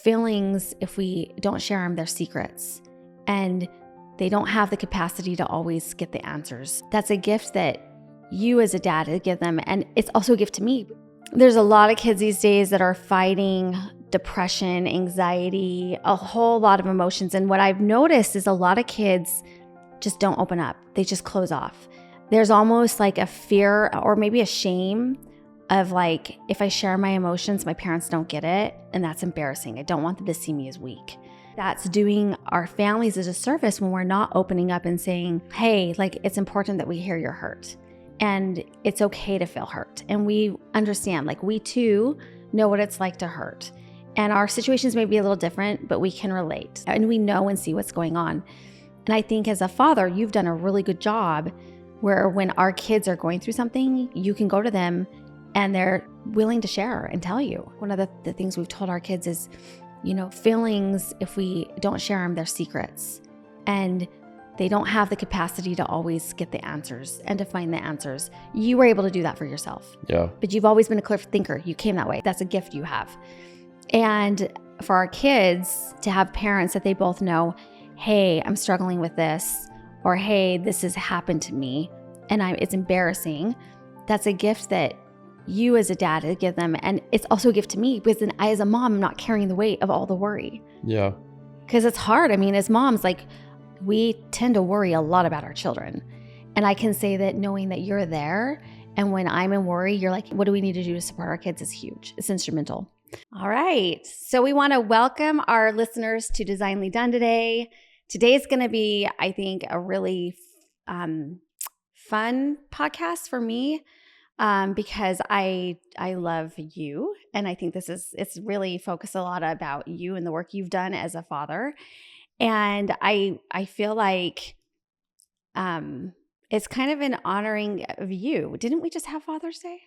feelings, if we don't share them, they're secrets. And they don't have the capacity to always get the answers. That's a gift that you as a dad give them. And it's also a gift to me. There's a lot of kids these days that are fighting depression, anxiety, a whole lot of emotions. And what I've noticed is a lot of kids just don't open up. They just close off. There's almost like a fear or maybe a shame of like, if I share my emotions, my parents don't get it. And that's embarrassing. I don't want them to see me as weak. That's doing our families a disservice when we're not opening up and saying, hey, like it's important that we hear you're hurt. And it's okay to feel hurt. And we understand, like we too know what it's like to hurt. And our situations may be a little different, but we can relate. And we know and see what's going on. And I think as a father, you've done a really good job where when our kids are going through something, you can go to them and they're willing to share and tell you. One of the things we've told our kids is, feelings, if we don't share them, they're secrets. And they don't have the capacity to always get the answers and to find the answers. You were able to do that for yourself. Yeah. But you've always been a clear thinker. You came that way. That's a gift you have. And for our kids to have parents that they both know, hey, I'm struggling with this, or hey, this has happened to me and it's embarrassing. That's a gift that you as a dad give them. And it's also a gift to me because then I, as a mom, am not carrying the weight of all the worry. Yeah. Because it's hard. I mean, as moms, like we tend to worry a lot about our children. And I can say that knowing that you're there and when I'm in worry, you're like, what do we need to do to support our kids is huge. It's instrumental. All right. So we want to welcome our listeners to Designly Done today. Today is going to be, I think, a really fun podcast for me because I love you. And I think it's really focused a lot about you and the work you've done as a father. And I feel like it's kind of an honoring of you. Didn't we just have Father's Day?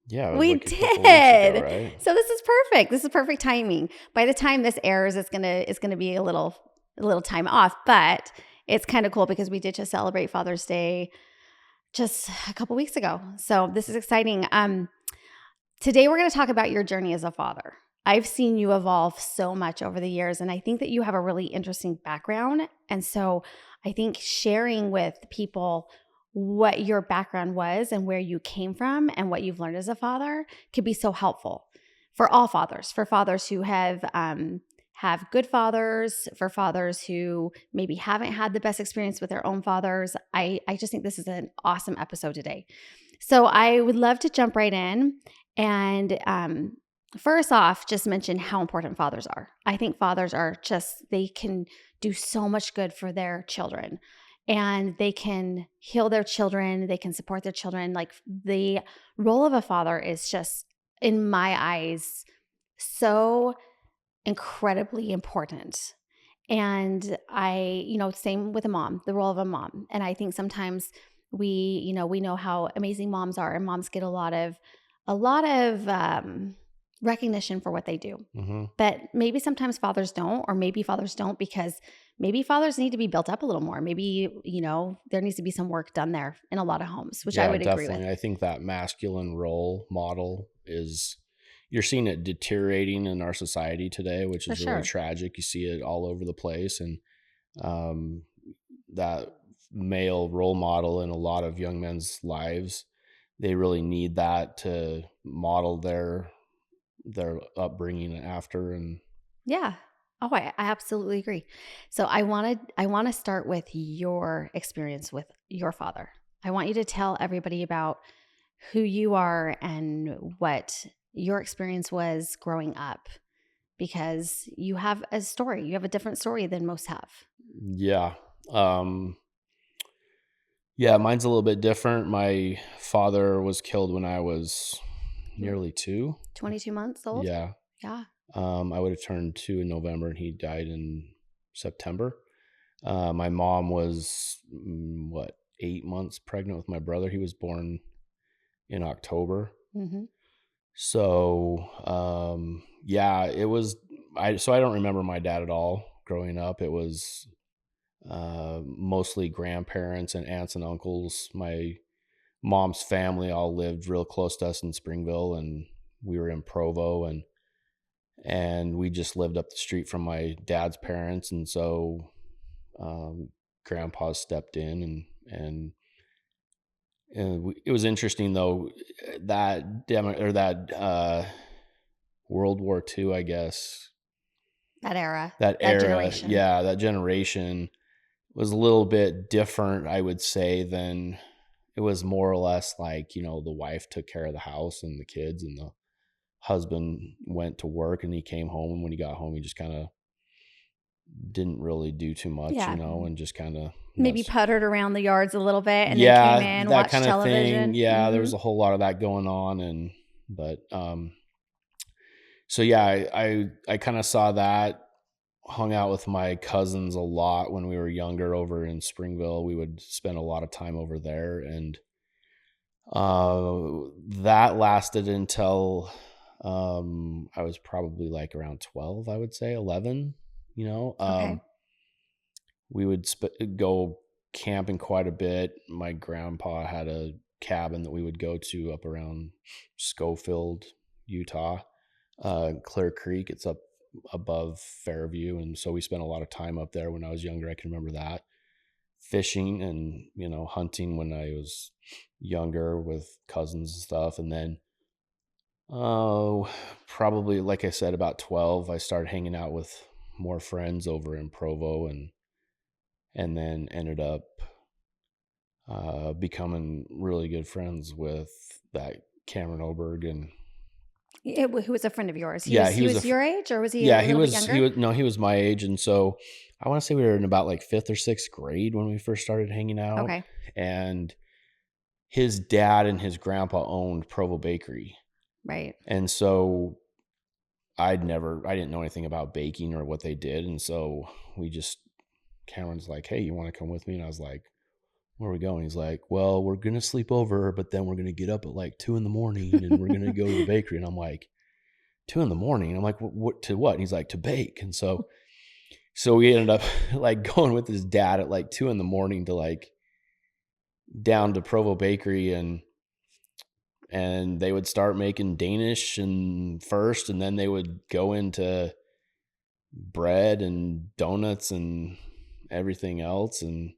Yeah, we like did. Ago, right? So this is perfect. This is perfect timing. By the time this airs, it's gonna be a little time off, but it's kind of cool because we did just celebrate Father's Day just a couple weeks ago. So this is exciting. Today we're going to talk about your journey as a father. I've seen you evolve so much over the years, and I think that you have a really interesting background. And so I think sharing with people what your background was and where you came from and what you've learned as a father could be so helpful for all fathers, for fathers who have good fathers, for fathers who maybe haven't had the best experience with their own fathers. I just think this is an awesome episode today. So I would love to jump right in and first off, just mention how important fathers are. I think fathers are they can do so much good for their children. And they can heal their children. They can support their children. Like the role of a father is just, in my eyes, so incredibly important. And same with a mom, the role of a mom. And I think sometimes we know how amazing moms are, and moms get a lot of recognition for what they do. Mm-hmm. But maybe sometimes fathers don't, or maybe fathers don't because maybe fathers need to be built up a little more. Maybe, there needs to be some work done there in a lot of homes, which I would agree with. I think that masculine role model you're seeing it deteriorating in our society today, which is really tragic. You see it all over the place. And that male role model in a lot of young men's lives, they really need that to model their upbringing after. And yeah. Oh, I absolutely agree. So I want to start with your experience with your father. I want you to tell everybody about who you are and what your experience was growing up, because you have a story. You have a different story than most have. Yeah. Mine's a little bit different. My father was killed when I was nearly 22 months old? Yeah. Yeah. I would have turned 2 in November, and he died in September. My mom was 8 months pregnant with my brother. He was born in October. Mm-hmm. So, it was, I don't remember my dad at all growing up. It was, mostly grandparents and aunts and uncles. My mom's family all lived real close to us in Springville, and we were in Provo, and we just lived up the street from my dad's parents. And so grandpa stepped in, and it was interesting though, that World War II, I guess, That era, that that era, generation. yeah, that generation was a little bit different, I would say, than it was more or less like, the wife took care of the house and the kids, and the husband went to work and he came home. And when he got home, he just kind of didn't really do too much, Yeah. and just kind of, Maybe puttered around the yards a little bit and then came yeah, in, that watched kind of thing. television. Yeah, there Hmm. was a whole lot of that going on. But so yeah, I kind of saw that. Hung out with my cousins a lot when we were younger over in Springville. We would spend a lot of time over there, and that lasted until I was probably like around 12, I would say 11. You know, Okay. we would go camping quite a bit. My grandpa had a cabin that we would go to up around Schofield, Utah, Clear Creek. It's up above Fairview, and so we spent a lot of time up there when I was younger. I can remember that. Fishing and hunting when I was younger with cousins and stuff. And then oh, probably like I said, about 12, I started hanging out with more friends over in Provo, and then ended up becoming really good friends with that Cameron Oberg. And Who was a friend of yours? He yeah, was he was your age, or was he yeah, a little bit younger? he was my age. And so I want to say we were in about like 5th or 6th grade when we first started hanging out. Okay. And his dad and his grandpa owned Provo Bakery. Right. And so I didn't know anything about baking or what they did. And so Cameron's like, "Hey, you want to come with me?" And I was like, "Where are we going?" He's like, "Well, we're going to sleep over, but then we're going to get up at like 2 a.m. and we're going to go to the bakery." And I'm like, 2 a.m? I'm like, "What to what?" And he's like, "To bake." And so we ended up like going with his dad at like 2 a.m. to like down to Provo Bakery, and they would start making Danish and first, and then they would go into bread and donuts and everything else. And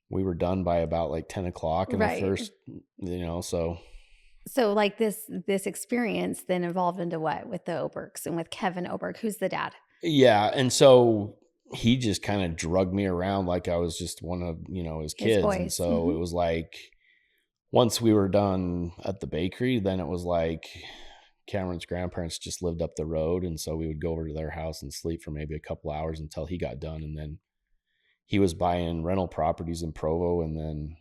we were done by about like 10 o'clock in the Right. first, so So like this experience then evolved into what with the Obergs and with Kevin Oberg, who's the dad? yeah. And so he just kind of drugged me around like I was just one of, his His kids. And boys. so Hmm. it was like, once we were done at the bakery, then it was like Cameron's grandparents just lived up the road. And so we would go over to their house and sleep for maybe a couple hours until he got done. And then he was buying rental properties in Provo, and then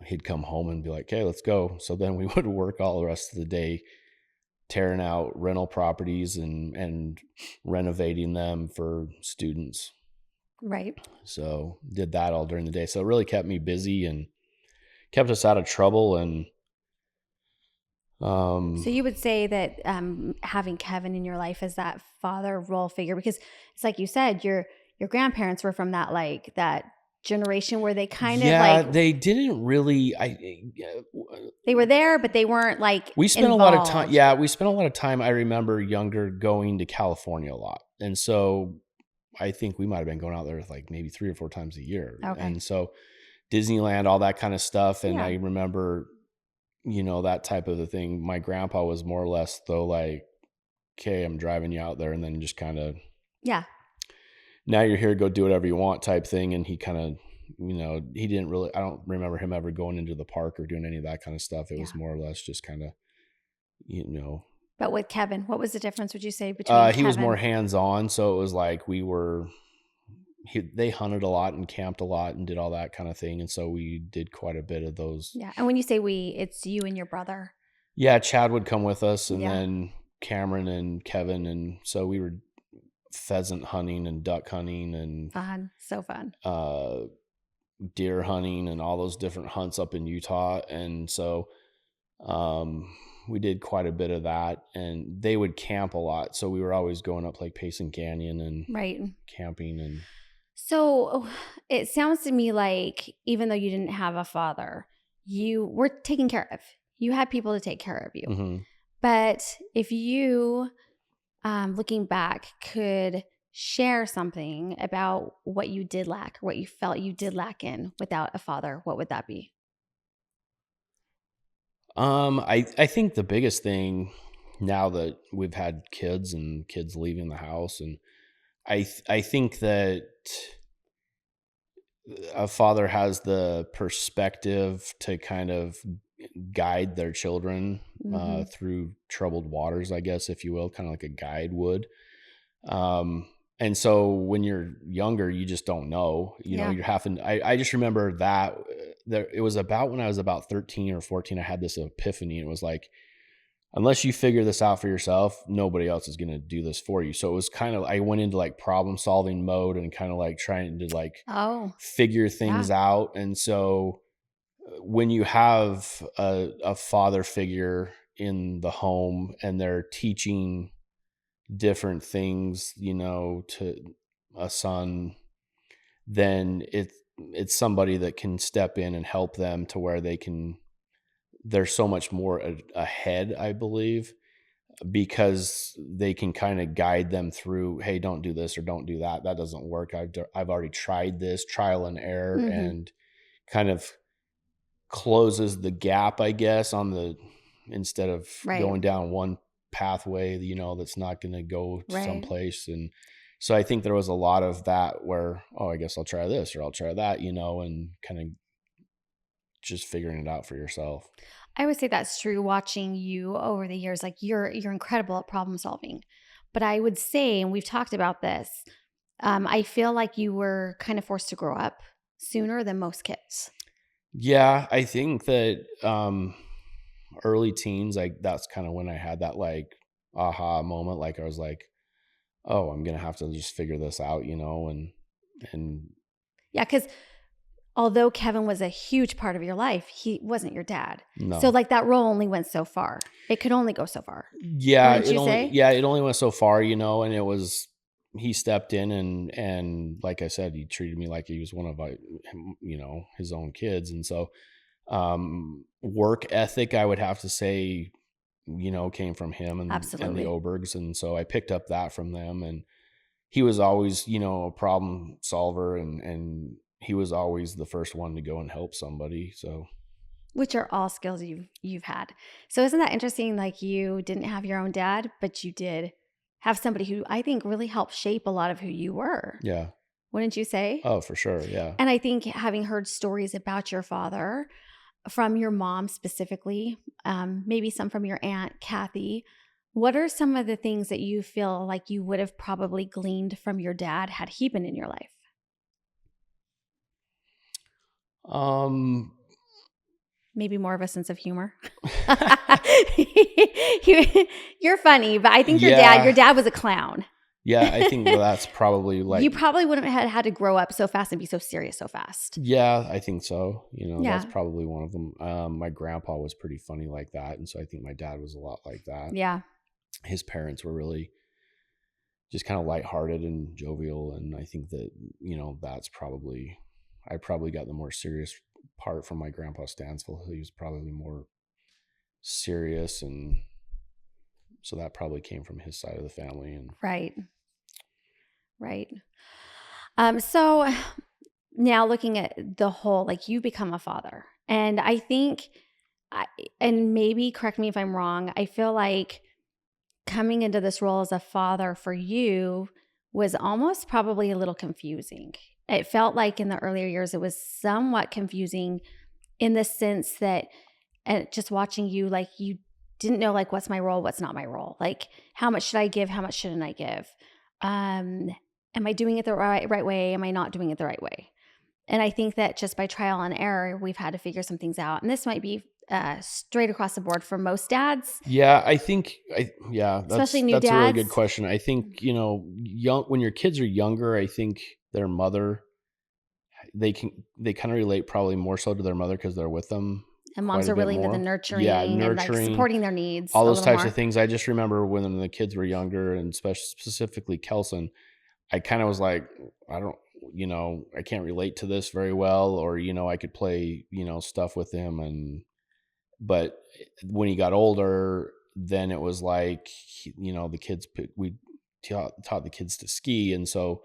he'd come home and be like, "Okay, let's go." So then we would work all the rest of the day tearing out rental properties and renovating them for students. Right. So did that all during the day. So it really kept me busy and kept us out of trouble. And So you would say that having Kevin in your life as that father role figure, because it's like you said, your grandparents were from that generation where they kind of yeah, like they didn't really. they were there, but they weren't like We spent a lot of time. involved. Yeah, we spent a lot of time. I remember younger going to California a lot, and so I think we might have been going out there like maybe 3 or 4 times a year. Okay. And so Disneyland, all that kind of stuff. And Yeah. I remember, that type of a thing. My grandpa was more or less though like, "Okay, I'm driving you out there," and then just kind of, Yeah. "Now you're here, go do whatever you want" type thing. And he kind of, he didn't really, I don't remember him ever going into the park or doing any of that kind of stuff. It Yeah. was more or less just kind of, you know, But with Kevin, what was the difference, would you say, between he was more Kevin? hands on. So it was like they hunted a lot and camped a lot and did all that kind of thing. And so we did quite a bit of those. Yeah. And when you say we, it's you and your brother. Yeah, Chad would come with us, and Yeah. then Cameron and Kevin. And so we were pheasant hunting and duck hunting and Fun. So fun. deer hunting and all those different hunts up in Utah. And so we did quite a bit of that, and they would camp a lot. So we were always going up like Payson Canyon and Right. camping. And So it sounds to me like even though you didn't have a father, you were taken care of. You had people to take care of you. mhm. But if you looking back, could share something about what you did lack or what you felt you did lack in without a father, what would that be? I think the biggest thing now that we've had kids and kids leaving the house, and I think that a father has the perspective to kind of guide their children Hmm. through troubled waters, I guess, if you will, kind of like a guide would. Um, and so when you're younger, you just don't know, Yeah. you're having, I just remember that there, it was about when I was about 13 or 14, I had this epiphany. It was like, unless you figure this out for yourself, nobody else is going to do this for you. So it was kind of, I went into like problem solving mode and kind of like trying to like Oh, figure yeah. things out. And so when you have a father figure in the home and they're teaching different things, to a son, then it's somebody that can step in and help them to where they're so much more ahead, I believe, because they can kind of guide them through, hey, don't do this or don't do that. That doesn't work. I've already tried this, trial and error, Hmm. and kind of closes the gap, I guess, on the instead of Right. going down one pathway, that's not going to go to Right. someplace. And so I think there was a lot of that where, oh, I guess I'll try this or I'll try that, and kind of just figuring it out for yourself. I would say that's true watching you over the years. Like you're incredible at problem solving. But I would say, and we've talked about this, I feel like you were kind of forced to grow up sooner than most kids. Yeah, I think that early teens, like that's kind of when I had that like aha moment. Like I was like, oh, I'm gonna have to just figure this out, and Yeah, because although Kevin was a huge part of your life, he wasn't your dad. So no. like that role only went so far. It could only go so far. Yeah, Wouldn't you say? it only went so far, and it was he stepped in and like I said, he treated me like he was one of his own kids. And so work ethic, I would have to say, came from him and the Absolutely. Obergs. And so I picked up that from them. And he was always, a problem solver, and he was always the first one to go and help somebody. So Which are all skills you've had. So isn't that interesting? Like you didn't have your own dad, but you did have somebody who I think really helped shape a lot of who you were. yeah. Wouldn't you say? Oh, for sure. Yeah. And I think having heard stories about your father from your mom specifically, maybe some from your aunt Kathy, what are some of the things that you feel like you would have probably gleaned from your dad had he been in your life? Um Maybe more of a sense of humor. You're funny, but I think your yeah. dad was a clown. Yeah, I think that's probably like You probably wouldn't have had to grow up so fast and be so serious so fast. yeah, I think so. That's Yeah. probably one of them. My grandpa was pretty funny like that, and so I think my dad was a lot like that. Yeah. His parents were really just kind of lighthearted and jovial, and I think that, that's probably I probably got the more serious part from my grandpa Stansville. He was probably more serious, and so that probably came from his side of the family. And Right. Right. So now looking at the whole, like you become a father. And I think I and maybe correct me if I'm wrong, I feel like coming into this role as a father for you was almost probably a little confusing. It felt like in the earlier years it was somewhat confusing in the sense that just watching you, like you didn't know like what's my role, what's not my role. Like how much should I give, how much shouldn't I give? Um am I doing it the right way? Am I not doing it the right way? And I think that just by trial and error, we've had to figure some things out. And this might be straight across the board for most dads, yeah, I think yeah, especially new that's a really good dads. question. I think, young when your kids are younger, I think their mother they kind of relate probably more so to their mother because they're with them And quite moms a are bit really into the more. Yeah, nurturing and like nurturing, supporting their needs all a those little types of more. things. I just remember when the kids were younger, and specifically Kelson, I kind of was like, I don't, I can't relate to this very well, or I could play, stuff with him, but when he got older, then it was like, the kids, we taught the kids to ski. And so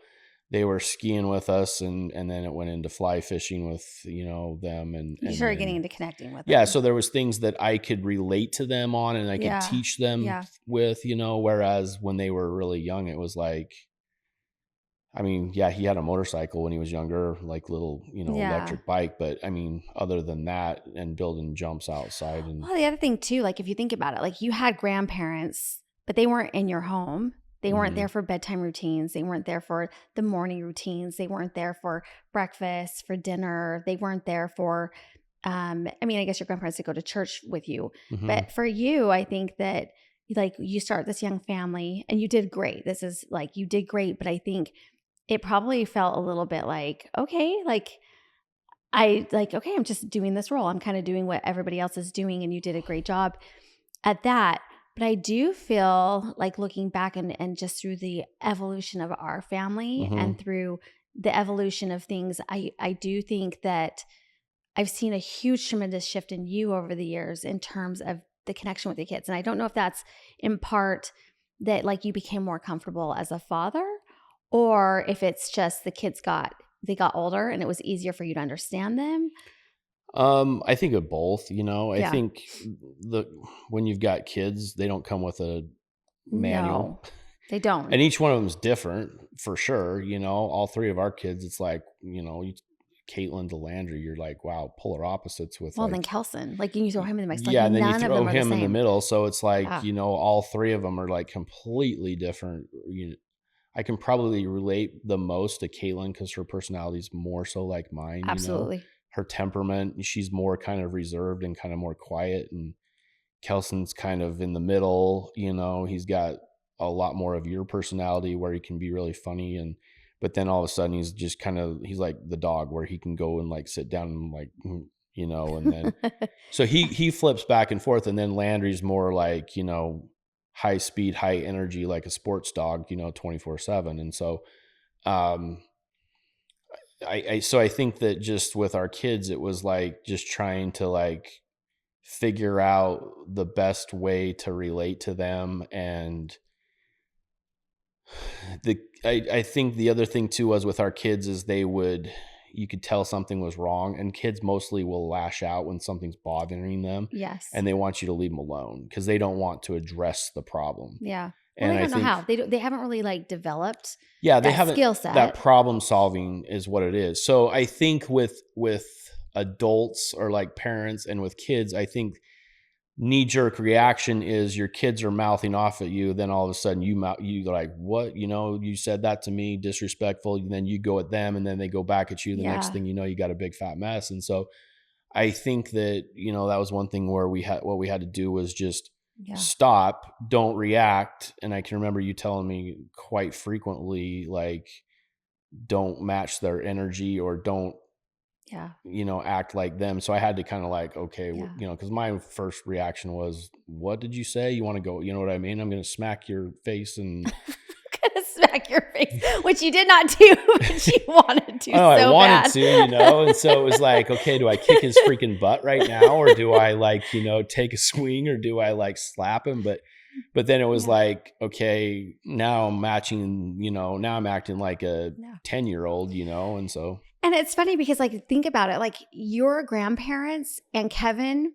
they were skiing with us, and then it went into fly fishing with, them. You And started getting then, into connecting with yeah, them. so there was things that I could relate to them on and I could Yeah. teach them Yeah. with, whereas when they were really young, it was like, I mean, yeah, he had a motorcycle when he was younger, like little, Yeah. electric bike. But I mean, other than that, and building jumps outside and, Well, the other thing too, like if you think about it, like you had grandparents, but they weren't in your home. They weren't mhm, there for bedtime routines. They weren't there for the morning routines. They weren't there for breakfast, for dinner. They weren't there for, I mean, I guess your grandparents did go to church with you, mhm. but for you, I think that like you start this young family and you did great. This is like you did great, but I think it probably felt a little bit like, okay, like okay, I'm just doing this role. I'm kind of doing what everybody else is doing, and you did a great job at that. But I do feel like looking back and just through the evolution of our family Mhm. and through the evolution of things, I do think that I've seen a huge, tremendous shift in you over the years in terms of the connection with the kids. And I don't know if that's in part that like you became more comfortable as a father, or if it's just the kids got older and it was easier for you to understand them. I think of both, I Yeah. think the when you've got kids, they don't come with a manual. No, they don't. And each one of them is different for sure. All three of our kids, it's like, Caitlin to Landry, you're like, wow, polar opposites with Well, then like, Kelson, like you throw him in the mix, like yeah. And then you none of throw them are the him in the same. middle. So it's like, Yeah, all three of them are like completely different. I can probably relate the most to Caitlin because her personality is more so like mine. absolutely. Her temperament, she's more kind of reserved and kind of more quiet. And Kelson's kind of in the middle, he's got a lot more of your personality where he can be really funny. But then all of a sudden he's just he's like the dog where he can go and like sit down and like, and then, so he flips back and forth. And then Landry's more like, high speed, high energy, like a sports dog, 24/7. And so, um, so I think that just with our kids, it was like just trying to like figure out the best way to relate to them. And I think the other thing too was with our kids is you could tell something was wrong, and kids mostly will lash out when something's bothering them, Yes. and they want you to leave them alone because they don't want to address the problem. Yeah. Well, And they I don't know think, how. They haven't really like developed yeah, they that haven't, skill that set. problem solving is what it is. So I think with adults or like parents and with kids, I think knee jerk reaction is your kids are mouthing off at you. Then all of a sudden you like, what, you said that to me, disrespectful. And then you go at them and then they go back at you. The next Yeah. thing you know, you got a big fat mess. And so I think that, that was one thing where what we had to do was just Yeah. stop, don't react. And I can remember you telling me quite frequently, like, don't match their energy or don't, Yeah. act like them. So I had to kind of like, okay, Yeah. because my first reaction was, what did you say? You want to go, you know what I mean? I'm going to smack your face. And Gonna smack your face, which you did not do, but you wanted to oh, I so wanted bad. to, and so it was like, okay, do I kick his freaking butt right now? Or do I like, take a swing, or do I like slap him? But then it was Yeah. like, okay, now I'm matching, now I'm acting like a Yeah. 10-year-old, and so. And it's funny because like think about it, like your grandparents and Kevin,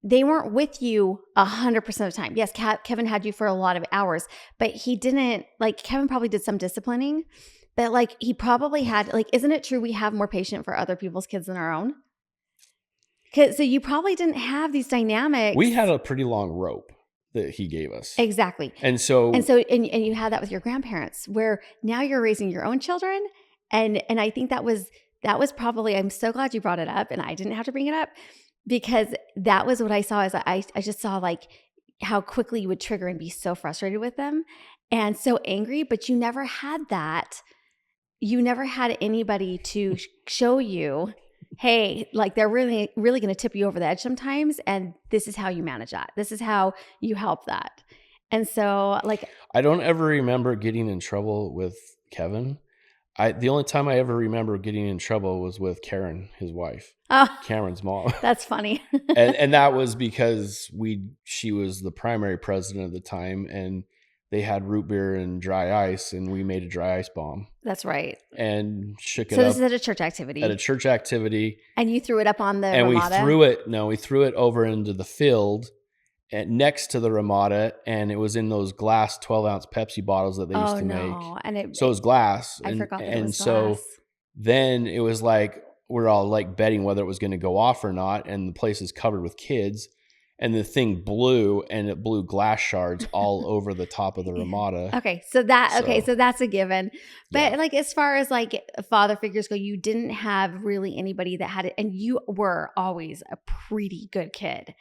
they weren't with you 100% of the time. Yes, Kevin had you for a lot of hours, but he didn't like Kevin probably did some disciplining, but like he probably had like, isn't it true we have more patience for other people's kids than our own? So you probably didn't have these dynamics. We had a pretty long rope that he gave us. Exactly. And so, and you had that with your grandparents where now you're raising your own children. And I think that was probably, I'm so glad you brought it up and I didn't have to bring it up because that was what I saw is I just saw like how quickly you would trigger and be so frustrated with them and so angry, but you never had that. You never had anybody to show you, hey, like they're really, really going to tip you over the edge sometimes. And this is how you manage that. This is how you help that. And so like, I don't ever remember getting in trouble with Kevin. The only time I ever remember getting in trouble was with Karen, his wife, Oh, Cameron's mom. that's funny. And that was because she was the primary president at the time, and they had root beer and dry ice, and we made a dry ice bomb That's right. and shook it So this is up at a church at a activity, church activity. and you threw it up on the And Ramada? we threw it over into the field next to the Ramada, and it was in those glass 12-ounce Pepsi bottles that they used Oh, to make. no, and So it was glass, I forgot that it was and glass. so then it was like we're all like betting whether it was going to go off or not, and the place is covered with kids, and the thing blew, and it blew glass shards all over the top of the Ramada. Okay, So so that's a given. But yeah, like as far as like father figures go, you didn't have really anybody that had it, and you were always a pretty good kid.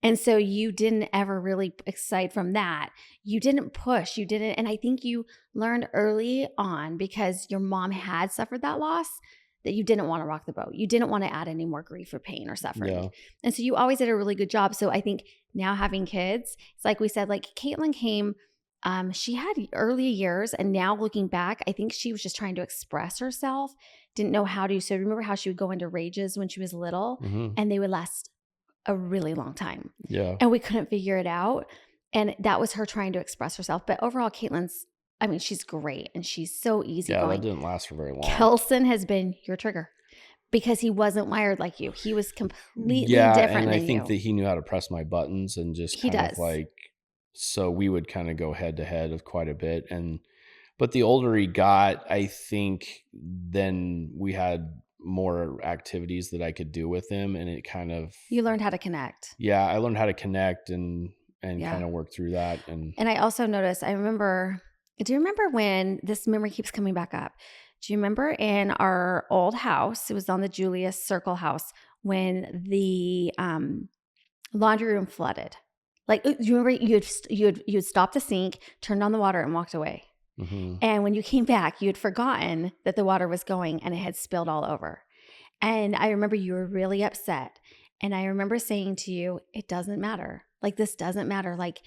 And so you didn't ever really excite from that. You didn't push, you didn't, and I think you learned early on because your mom had suffered that loss that you didn't want to rock the boat. You didn't want to add any more grief or pain or suffering. yeah, And so you always did a really good job. So I think now having kids, it's like we said, like Caitlin came, she had early years, and now looking back, I think she was just trying to express herself, didn't know how to. So remember how she would go into rages when she was little, hmm, and they would last a really long time, yeah, and we couldn't figure it out. And that was her trying to express herself. But overall, I mean, she's great and she's so yeah. That easygoing. didn't last for very long. Kelson has been your trigger because he wasn't wired like you. He was completely Yeah, and different I than think you. that he knew how to press my buttons and just He kind of does. like, so we would kind of go head to head of quite a bit. And but the older he got, I think then we had more activities that I could do with him, and it kind of, You learned how to connect. yeah, I learned how to connect and Yeah. kind of work through that. And And I also noticed, do you remember when this memory keeps coming back up? Do you remember in our old house, it was on the Julius Circle house, when the laundry room flooded? Like, do you remember you'd stopped the sink, turned on the water, and walked away. mhm, And when you came back, you had forgotten that the water was going and it had spilled all over. And I remember you were really upset. And I remember saying to you, it doesn't matter. Like, this doesn't matter. Like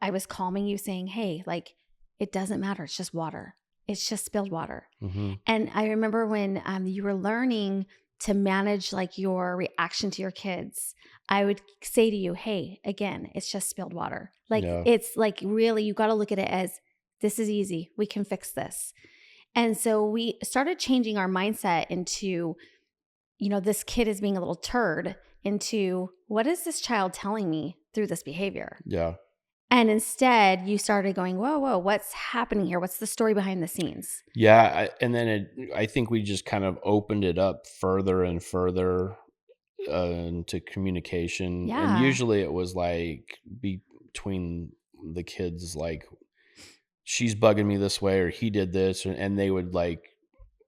I was calming you saying, hey, like, it doesn't matter. It's just water. It's just spilled water. mhm, And I remember when you were learning to manage like your reaction to your kids, I would say to you, hey, again, it's just spilled water. Like, yeah, it's like really, you got to look at it as this is easy. We can fix this. And so we started changing our mindset into, this kid is being a little turd, into what is this child telling me through this behavior? yeah. And instead, you started going, whoa, whoa, what's happening here? What's the story behind the scenes? Yeah, and then I think we just kind of opened it up further and further into communication, and Yeah. usually it was like between the kids, like she's bugging me this way or he did this, and they would like,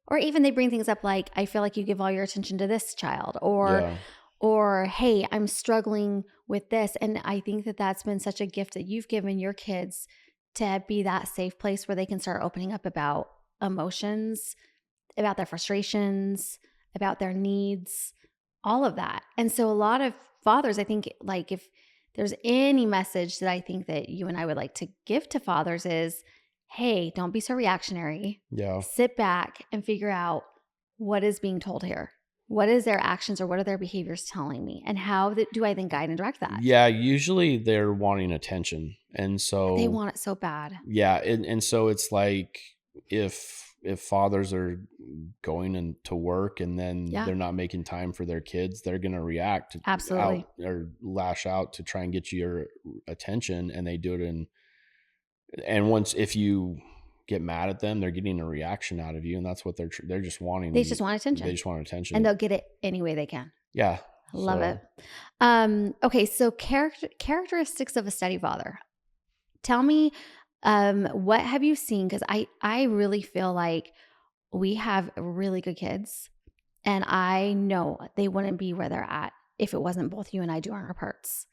Or even they bring things up like, I feel like you give all your attention to this child, yeah, or hey, I'm struggling with this. And I think that that's been such a gift that you've given your kids to be that safe place where they can start opening up about emotions, about their frustrations, about their needs, all of that. And so a lot of fathers, I think, like if there's any message that I think that you and I would like to give to fathers is, hey, don't be so reactionary. yeah, Sit back and figure out what is being told here. What is their actions or what are their behaviors telling me? And how do I then guide and direct that? yeah. Usually they're wanting attention, and They so want it so bad. yeah, and so it's like if fathers are going to work and then Yeah, they're not making time for their kids, they're going to react out absolutely. or lash out to try and get your attention, and they do it and once if you get mad at them, they're getting a reaction out of you, and that's what they're just They wanting. just want They attention just want and attention. they'll get it any way they can. Yeah. Love it. So Okay, so characteristics of a steady father. Tell me, what have you seen? Because I really feel like we have really good kids, and I know they wouldn't be where they're at if it wasn't both you and I doing our parts.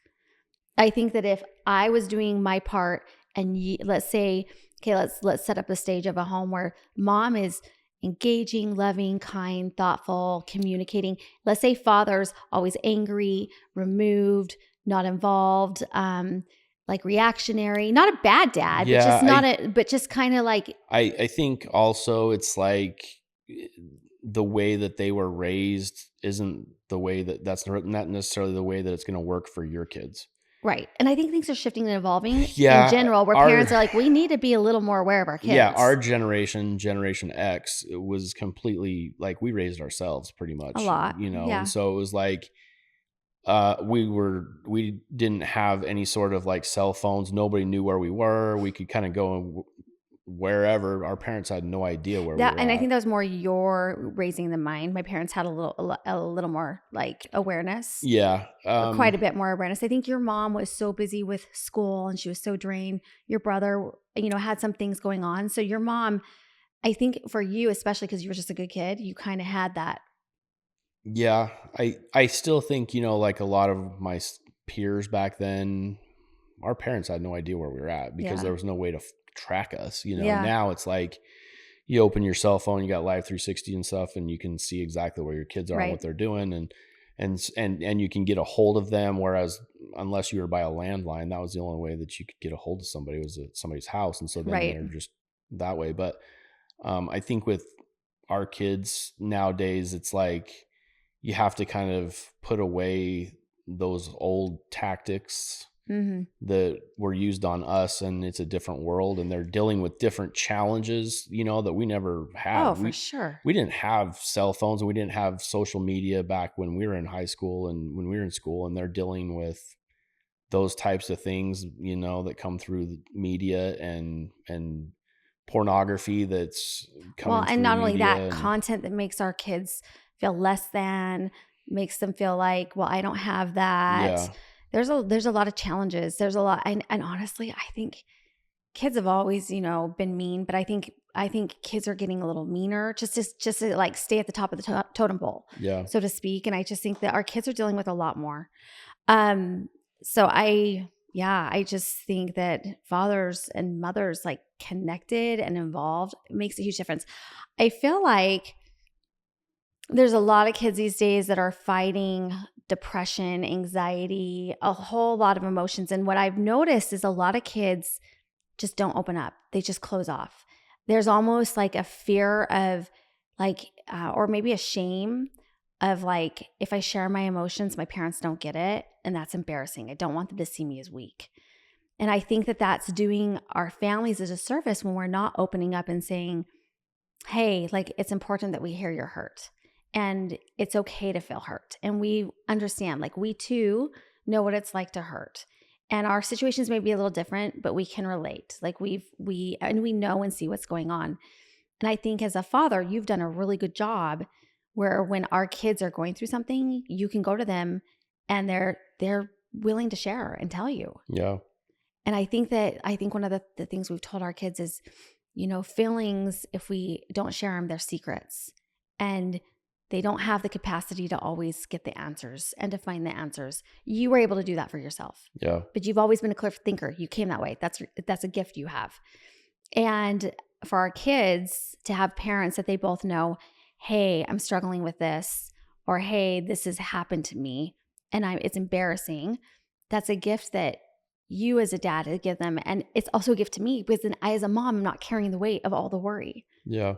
I think that if I was doing my part, and let's say, okay, let's set up a stage of a home where mom is engaging, loving, kind, thoughtful, communicating. Let's say father's always angry, removed, not involved. like reactionary, not a bad dad, but Yeah, just not a, but just kind of like, I think also it's like the way that they were raised isn't the way that's not necessarily the way that it's going to work for your kids. right. And I think things are shifting and evolving in Yeah, general, where our parents are like, we need to be a little more aware of our yeah, our kids generation, Generation X, it was completely like we raised ourselves pretty a much, lot. and Yeah. so it was like we didn't have any sort of like cell phones. Nobody knew where we were. We could kind of go wherever. Our parents had no idea where we That, were and I at. think that was more your raising the mind. My parents had a little more like awareness, Yeah. quite a bit more awareness. I think your mom was so busy with school and she was so drained. Your brother, had some things going on. So your mom, I think for you, especially because you were just a good kid, you kind of had that. Yeah, I still think, like a lot of my peers back then, our parents had no idea where we were at because Yeah. there was no way to track us. Yeah. Now it's like you open your cell phone, you got Live 360 and stuff, and you can see exactly where your kids are and Right. what they're doing, and you can get a hold of them. Whereas unless you were by a landline, that was the only way that you could get a hold of somebody, was at somebody's house, and so then Right. they're just that way. But I think with our kids nowadays, it's like you have to kind of put away those old tactics Hmm. that were used on us, and it's a different world, and they're dealing with different challenges, that we never Oh, had. for we sure. we didn't have cell phones, and we didn't have social media back when we were in high school and when we were in school, and they're dealing with those types of things, that come through the media and pornography that's Well, coming and through not only media. that, And content that makes our kids feel less than, makes them feel like, well, I don't have that. yeah, There's a lot of challenges. There's a lot, and honestly, I think kids have always, been mean, but I think kids are getting a little meaner, just to like stay at the top of the totem pole, yeah, so to speak. And I just think that our kids are dealing with a lot more. Um, so I just think that fathers and mothers like connected and involved makes a huge difference. I feel like there's a lot of kids these days that are fighting depression, anxiety, a whole lot of emotions. And what I've noticed is a lot of kids just don't open up. They just close off. There's almost like a fear of or maybe a shame of like, if I share my emotions, my parents don't get it. And that's embarrassing. I don't want them to see me as weak. And I think that that's doing our families a disservice when we're not opening up and saying, hey, like it's important that we hear you're hurt and it's okay to feel hurt. And we understand, like we too know what it's like to hurt. And our situations may be a little different, but we can relate. Like we know and see what's going on. And I think as a father, you've done a really good job where when our kids are going through something, you can go to them and they're willing to share and tell you. yeah, And I think one of the things we've told our kids is, feelings, if we don't share them, they're secrets. And they don't have the capacity to always get the answers and to find the answers. You were able to do that for yourself. yeah, But you've always been a clear thinker. You came that way. That's a gift you have. And for our kids to have parents that they both know, hey, I'm struggling with this, or hey, this has happened to me and it's embarrassing. That's a gift that you as a dad to give them. And it's also a gift to me because then I, as a mom, am not carrying the weight of all the worry. yeah,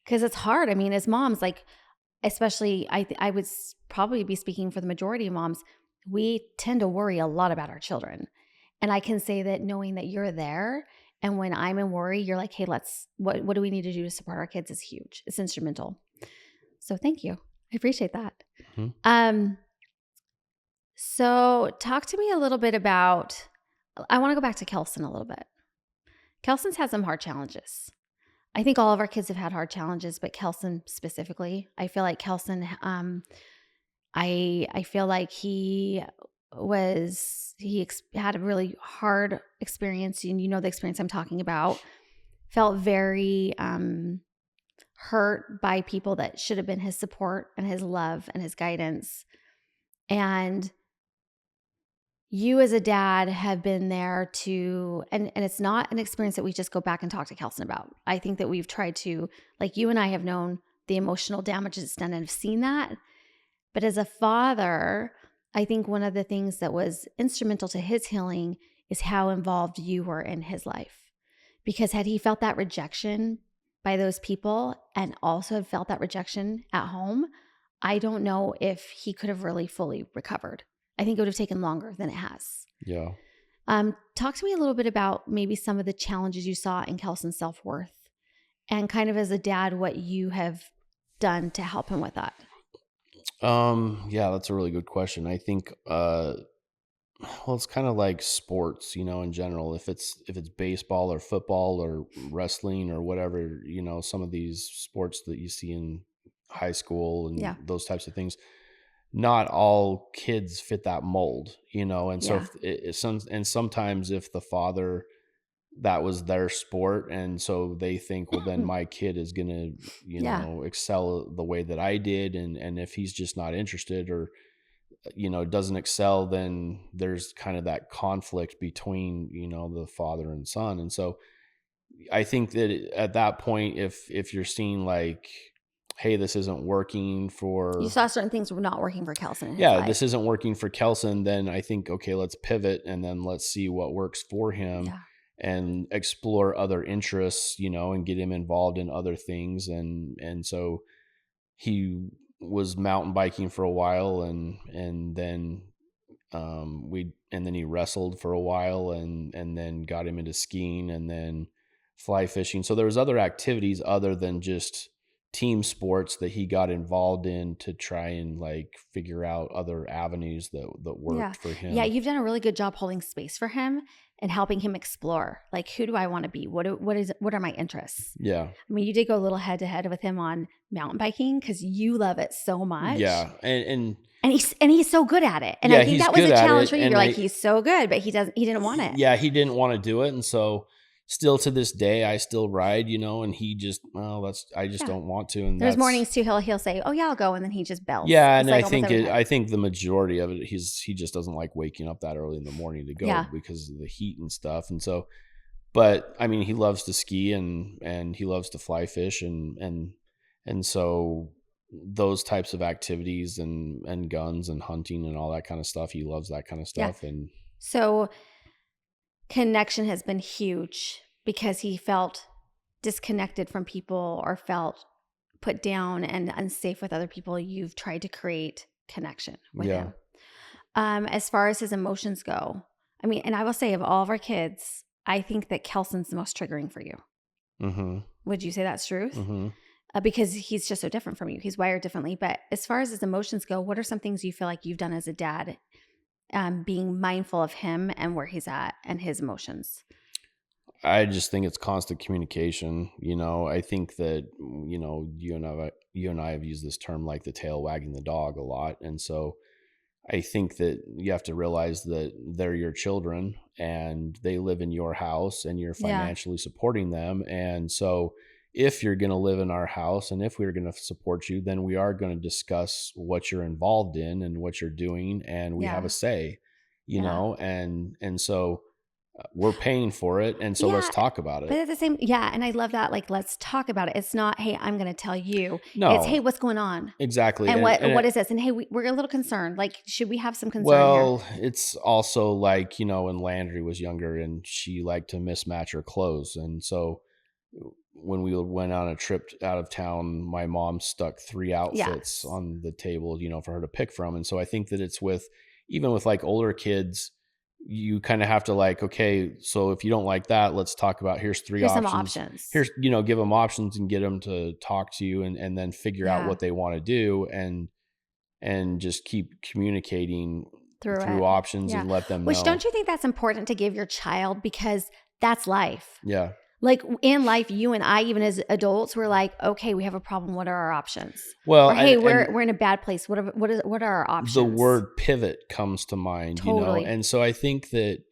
Because it's hard. I mean, as moms, like, especially I would probably be speaking for the majority of moms, we tend to worry a lot about our children. And I can say that knowing that you're there, and when I'm in worry, you're like, hey, what do we need to do to support our kids is huge. It's instrumental. So thank you. I appreciate that. mhm, Um, so talk to me a little bit about, I want to go back to Kelson a little bit. Kelson's had some hard challenges. I think all of our kids have had hard challenges, but Kelson specifically, I feel like Kelson, I feel like had a really hard experience, and the experience I'm talking about. Felt very hurt by people that should have been his support and his love and his guidance. And you as a dad have been there to, and it's not an experience that we just go back and talk to Kelson about. I think that we've tried to, like you and I have known the emotional damage that's done and have seen that. But as a father, I think one of the things that was instrumental to his healing is how involved you were in his life. Because had he felt that rejection by those people and also had felt that rejection at home, I don't know if he could have really fully recovered. I think it would have taken longer than it has. Yeah. Talk to me a little bit about maybe some of the challenges you saw in Kelson's self-worth and kind of as a dad, what you have done to help him with that. Yeah, that's a really good question. I think, well, it's kind of like sports, in general. If it's baseball or football or wrestling or whatever, some of these sports that you see in high school and Yeah. those types of things, not all kids fit that mold, and so Yeah. if sometimes if the father, that was their sport, and so they think, well, then my kid is gonna, Yeah. excel the way that I did, and if he's just not interested or doesn't excel, then there's kind of that conflict between the father and son. And so I think that at that point, if you're seeing like, hey, this isn't working You for, saw certain things were not working for Kelson in his yeah, this life. isn't working for Kelson, then I think, okay, let's pivot and then let's see what works for him Yeah. and explore other interests, and get him involved in other things. And so he was mountain biking for a while, and then and then he wrestled for a while, and then got him into skiing and then fly fishing. So there was other activities other than just team sports that he got involved in to try and like figure out other avenues that Yeah. worked for Yeah. him. You've done a really good job holding space for him and helping him explore. Like, who do I want to be? What are my interests? Yeah. I mean, you did go a little head to head with him on mountain biking because you love it so much. Yeah. And And he's so good at it. And I yeah, think he's that was good a at challenge it. for you. And You're like, he's so good, but he didn't want it. yeah, he didn't want to do it. And so still to this day, I still ride, and he just, well, I just Yeah. don't want to. And There's that's, mornings too, he'll say, oh yeah, I'll go. And then he just bells. yeah. It's And like almost every time. I think the majority of it, he just doesn't like waking up that early in the morning to go Yeah. because of the heat and stuff. And so, but I mean, he loves to ski and he loves to fly fish and so those types of activities and guns and hunting and all that kind of stuff, he loves that kind of Yeah. stuff. And So connection has been huge because he felt disconnected from people or felt put down and unsafe with other people. You've tried to create connection with yeah. him. As far as his emotions go, I mean, and I will say of all of our kids, I think that Kelson's the most triggering for you. Mm-hmm. Would you say that's truth? Mm-hmm. Because he's just so different from you. He's wired differently. But as far as his emotions go, what are some things you feel like you've done as a dad, being mindful of him and where he's at and his emotions? I just think it's constant communication. I think that, you and I have used this term like the tail wagging the dog a lot. And so I think that you have to realize that they're your children and they live in your house and you're Yeah. financially supporting them. And so if you're going to live in our house and if we're going to support you, then we are going to discuss what you're involved in and what you're doing. And we have Yeah. a say, Yeah. and so we're paying for it. And so let's Yeah. talk about But it. at the same, yeah. And I love that. Like, let's talk about it. It's not, hey, I'm going to tell you. It's, hey, No, what's going on? exactly. And And what is this? And hey, we're a little concerned. Like, should we have some concern here? well, it's also like, when Landry was younger and she liked to mismatch her clothes. And so when we went on a trip out of town, my mom stuck 3 outfits Yes. on the table, for her to pick from. And so I think that it's even with like older kids, you kind of have to like, okay, so if you don't like that, let's talk about, here's 3 Here's some options. options. Here's, give them options and get them to talk to you and then figure out Yeah. what they want to do and just keep communicating Through through it. options Yeah. and let them Which know. don't you think that's important to give your child because that's life? Yeah. Like in life, you and I, even as adults, we're like, okay, we have a problem. What are our options? Well, Or hey, and we're in a bad place. What are our options? the word pivot comes to mind, Totally. and so I think that,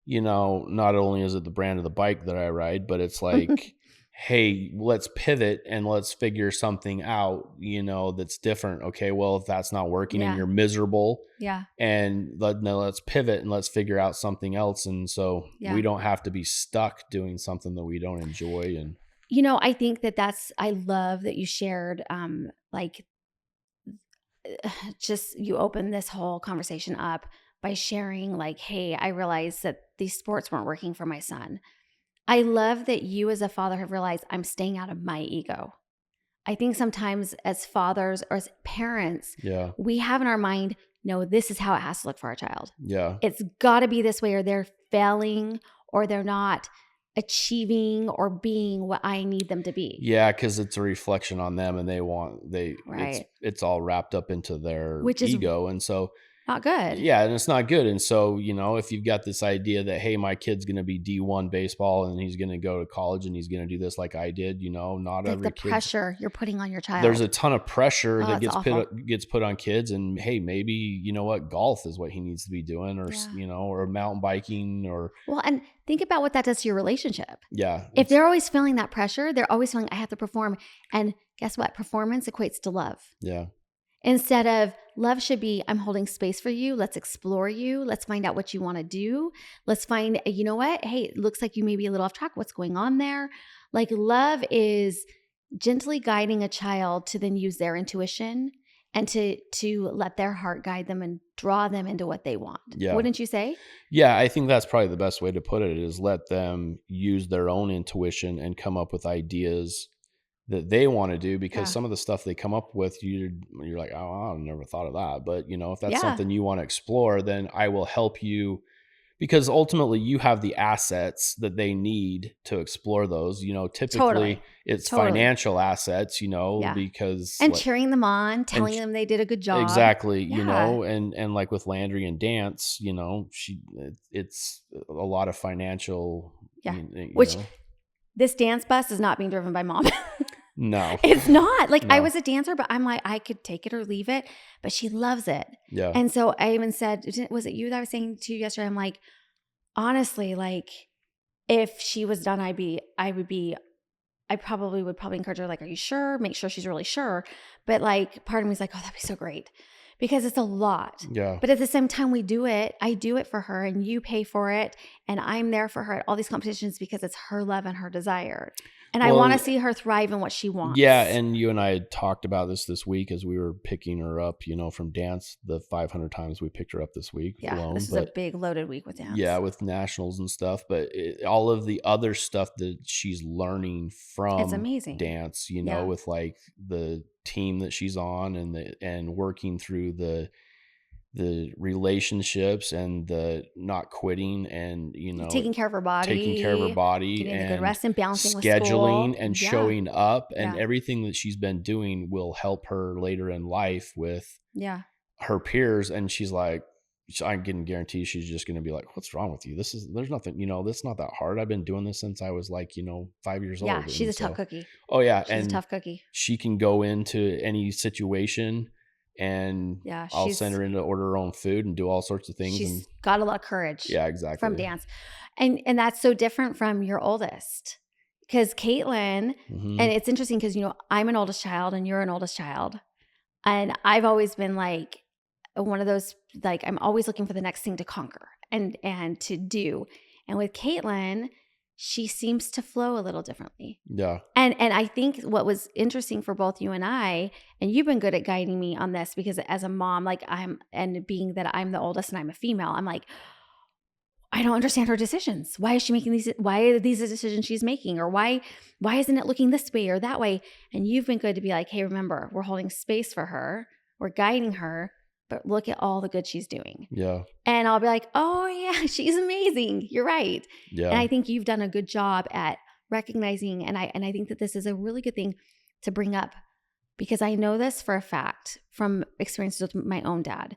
not only is it the brand of the bike that I ride, but it's like, hey, let's pivot and let's figure something out, that's different. Okay, well, if that's not working and Yeah. you're miserable, Yeah. and now let's pivot and let's figure out something else. And so Yeah. we don't have to be stuck doing something that we don't enjoy. And I think I love that you shared, like, just you opened this whole conversation up by sharing, like, hey, I realized that these sports weren't working for my son. I love that you as a father have realized I'm staying out of my ego. I think sometimes as fathers or as parents, Yeah. we have in our mind, no, this is how it has to look for our child. Yeah. It's got to be this way, or they're failing, or they're not achieving or being what I need them to be. Yeah, because it's a reflection on them, and Right. it's all wrapped up into their Which is ego, and so not good. yeah, and it's not good. And so, if you've got this idea that, hey, my kid's going to be D1 baseball and he's going to go to college and he's going to do this like I did, not Like the every kid's pressure you're putting on your there's a child. ton of pressure Oh, that it's awful. gets put on kids. And hey, maybe, what, golf is what he needs to be doing, or Yeah. or mountain biking, or Well, and think about what that does to your relationship. yeah, If it's they're always feeling that pressure, they're always feeling, I have to perform. And guess what? Performance equates to love. yeah, Instead of love should be, I'm holding space for you. Let's explore you. Let's find out what you want to do. Let's find, you know what? Hey, it looks like you may be a little off track. What's going on there? Like love is gently guiding a child to then use their intuition and to let their heart guide them and draw them into what they want. yeah. Wouldn't you say? Yeah, I think that's probably the best way to put it, is let them use their own intuition and come up with ideas that they want to do, because Yeah. some of the stuff they come up with, you're like, oh, I never thought of that. But if that's Yeah. something you want to explore, then I will help you, because ultimately you have the assets that they need to explore those. Typically Totally. it's Totally. financial assets, Yeah. because And like, cheering them on, and telling them they did a good job. exactly, Yeah. and like with Landry and dance, it's a lot of financial, Yeah. Which know, this dance bus is not being driven by mom. no, It's not. Like, I no, was a dancer, but I'm like, I could take it or leave it, but she loves it. yeah, And so I even said, was it you that I was saying to you yesterday? I'm like, honestly, like, if she was done, I probably encourage her, like, are you sure? Make sure she's really sure. But like, part of me is like, oh, that'd be so great because it's a lot. yeah. But at the same time, we do it. I do it for her and you pay for it. And I'm there for her at all these competitions because it's her love and her desire. And I want to Well, see her thrive in what she yeah, wants. and you and I had talked about this week as we were picking her up, from dance, the 500 times we picked her up this week Yeah, alone. this is a But big loaded week with yeah, dance. with nationals and stuff, but all of the other stuff that she's learning It's from amazing. dance, Yeah. with like the team that she's on, and working through the relationships and the not quitting, and Taking care of her taking care of her body, body getting the good and rest and balancing with scheduling school. and Yeah. showing up, and Yeah. everything that she's been doing will help her later in life with Yeah. her peers. And she's like, I can guarantee she's just going to be like, what's wrong with you? There's nothing, this is not that hard. I've been doing this since I was like, 5 years Yeah. old. She's And a tough so, cookie. oh yeah. She's a And tough cookie. she can go into any situation, and Yeah. I'll send her in to order her own food and do all sorts of things. And She's got a lot of courage yeah, from exactly. dance. And that's so different from your oldest. Because Caitlin, Hmm. and it's interesting because, I'm an oldest child and you're an oldest child. And I've always been like one of those, like, I'm always looking for the next thing to conquer and to do. And with Caitlin, she seems to flow a little differently. Yeah. And I think what was interesting for both you and you've been good at guiding me on this because as a mom, like and being that I'm the oldest and I'm a female, I'm like, I don't understand her decisions. Why is she making these? Why are these the decisions she's making? Or why isn't it looking this way or that way? And you've been good to be like, hey, remember, we're holding space for her. We're guiding her, but look at all the good she's doing. Yeah. And I'll be like, oh yeah, she's amazing. You're right. Yeah. And I think you've done a good job at recognizing, and I think that this is a really good thing to bring up because I know this for a fact from experiences with my own dad.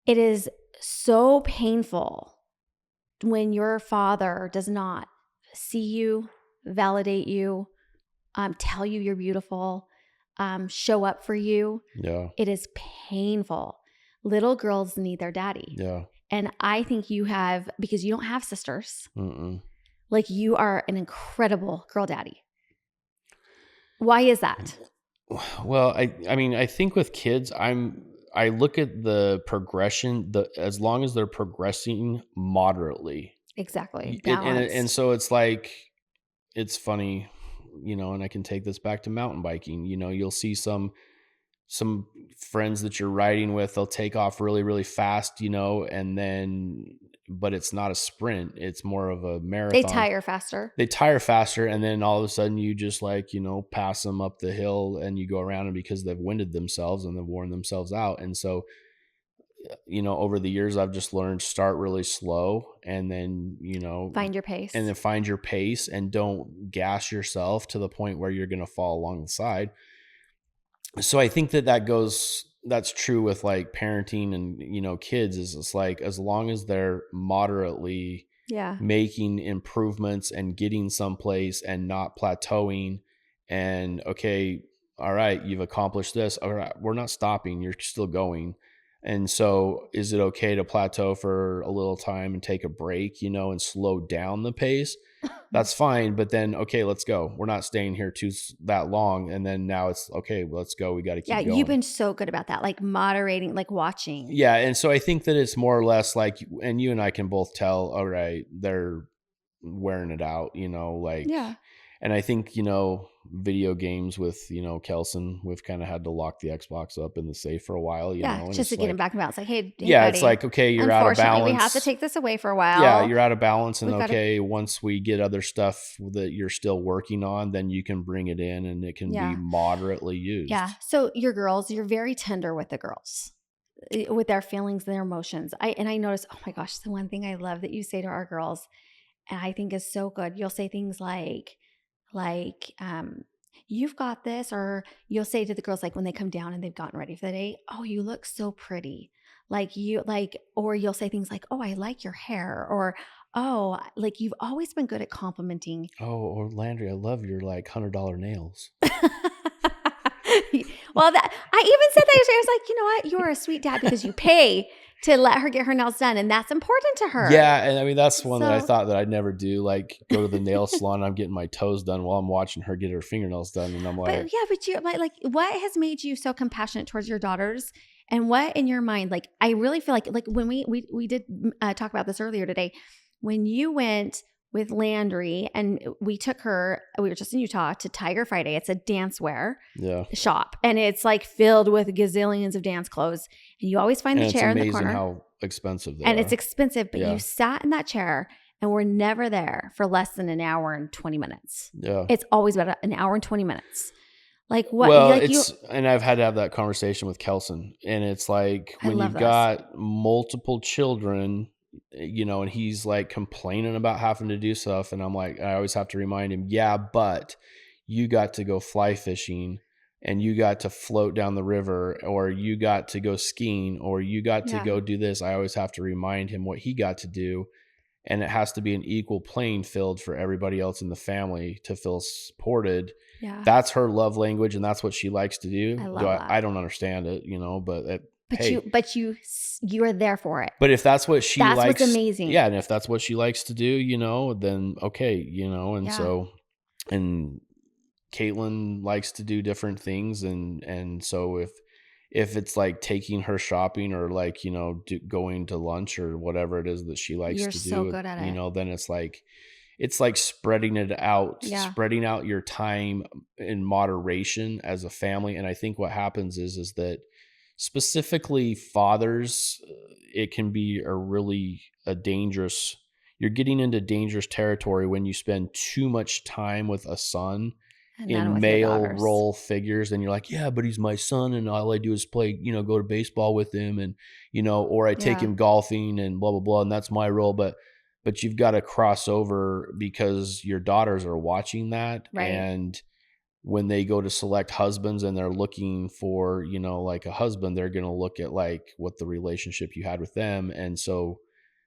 It is so painful when your father does not see you, validate you, tell you you're beautiful, show up for you. Yeah. It is painful. Little girls need their daddy. Yeah. And I think you have, because you don't have sisters, Mm-mm. like you are an incredible girl daddy. Why is that? Well, I mean, I think with kids, I look at the progression, as long as they're progressing moderately. Exactly. And Balanced. so it's like, it's funny, and I can take this back to mountain biking. You'll see some friends that you're riding with, they'll take off really, really fast, and then, but it's not a sprint. It's more of a They marathon. tire faster. They tire faster, and then all of a sudden you just like, pass them up the hill and you go around them because they've winded themselves and they've worn themselves out. And so, over the years, I've just learned start really slow and then, Find your pace. and then find your pace and don't gas yourself to the point where you're going to fall along the side. So I think that's true with like parenting and, kids is it's like, as long as they're moderately Yeah. making improvements and getting someplace and not plateauing and okay, all right, you've accomplished this. All right, we're not stopping. You're still going. And so is it okay to plateau for a little time and take a break, and slow down the pace? That's fine. But then, okay, let's go. We're not staying here that long. And then now it's okay, let's go. We got to keep Yeah, going. you've been so good about that, like moderating, like watching. Yeah. And so I think that it's more or less like, and you and I can both tell, all right, they're wearing it out, Yeah. and I think, video games with, Kelson, we've kind of had to lock the Xbox up in the safe for a while, Yeah, and just to it's get him like, back and bounce. Like, hey, yeah, buddy, it's like, okay, you're out of unfortunately, balance. we have to take this away for a while. Yeah, you're out of balance. And We've gotta- okay, once we get other stuff that you're still working on, then you can bring it in and it can Yeah. be moderately used. Yeah. So your girls, you're very tender with the girls, with their feelings and their emotions. I notice, oh my gosh, the one thing I love that you say to our girls, and I think is so good. You'll say things like, you've got this, or you'll say to the girls, like when they come down and they've gotten ready for the day, oh, you look so pretty. Or you'll say things like, oh, I like your hair, or, oh, like you've always been good at complimenting. Oh, or Landry, I love your like $100 nails. Well, I even said that yesterday. I was like, you know what? You're a sweet dad because you pay to let her get her nails done, and that's important to her. Yeah, and I mean that's one that I So- thought that I'd never do. Like go to the nail salon, I'm getting my toes done while I'm watching her get her fingernails done, and I'm like, But yeah, but you're like, what has made you so compassionate towards your daughters? And what in your mind, like, I really feel like when we did talk about this earlier today, when you went with Landry and we took her, we were just in Utah to Tiger Friday. It's a dancewear yeah. shop, and it's like filled with gazillions of dance clothes. And you always find And the it's chair in the amazing corner, how expensive they and are. it's expensive. But Yeah. you sat in that chair, and we're never there for less than an hour and 20 minutes. Yeah. It's always about an hour and 20 minutes. Like what? Well, like and I've had to have that conversation with Kelson, and it's like I when love you've those. got multiple children, and he's like complaining about having to do stuff, and I'm like, I always have to remind him, yeah, but you got to go fly fishing, and you got to float down the river, or you got to go skiing, or you got to Yeah. go do this. I always have to remind him what he got to do. And it has to be an equal playing field for everybody else in the family to feel supported. Yeah. That's her love language, and that's what she likes to do. I love that. I don't understand it, but hey. you are there for it. But if that's what she That's likes, what's amazing. yeah, and if that's what she likes to do, then okay, and Yeah. so, and Caitlin likes to do different things, and so if it's like taking her shopping or like going to lunch or whatever it is that she likes You're to do, so good at it. then it's like spreading it out, Yeah. spreading out your time in moderation as a family. And I think what happens is that specifically fathers, it can be a dangerous, you're getting into dangerous territory when you spend too much time with a son And none in with your male daughters. role figures. And you're like, yeah, but he's my son. And all I do is play, go to baseball with him and, or I take Yeah. him golfing and blah, blah, blah. And that's my role. But you've got to cross over because your daughters are watching that. Right. And when they go to select husbands and they're looking for, like a husband, they're going to look at like what the relationship you had with them. And so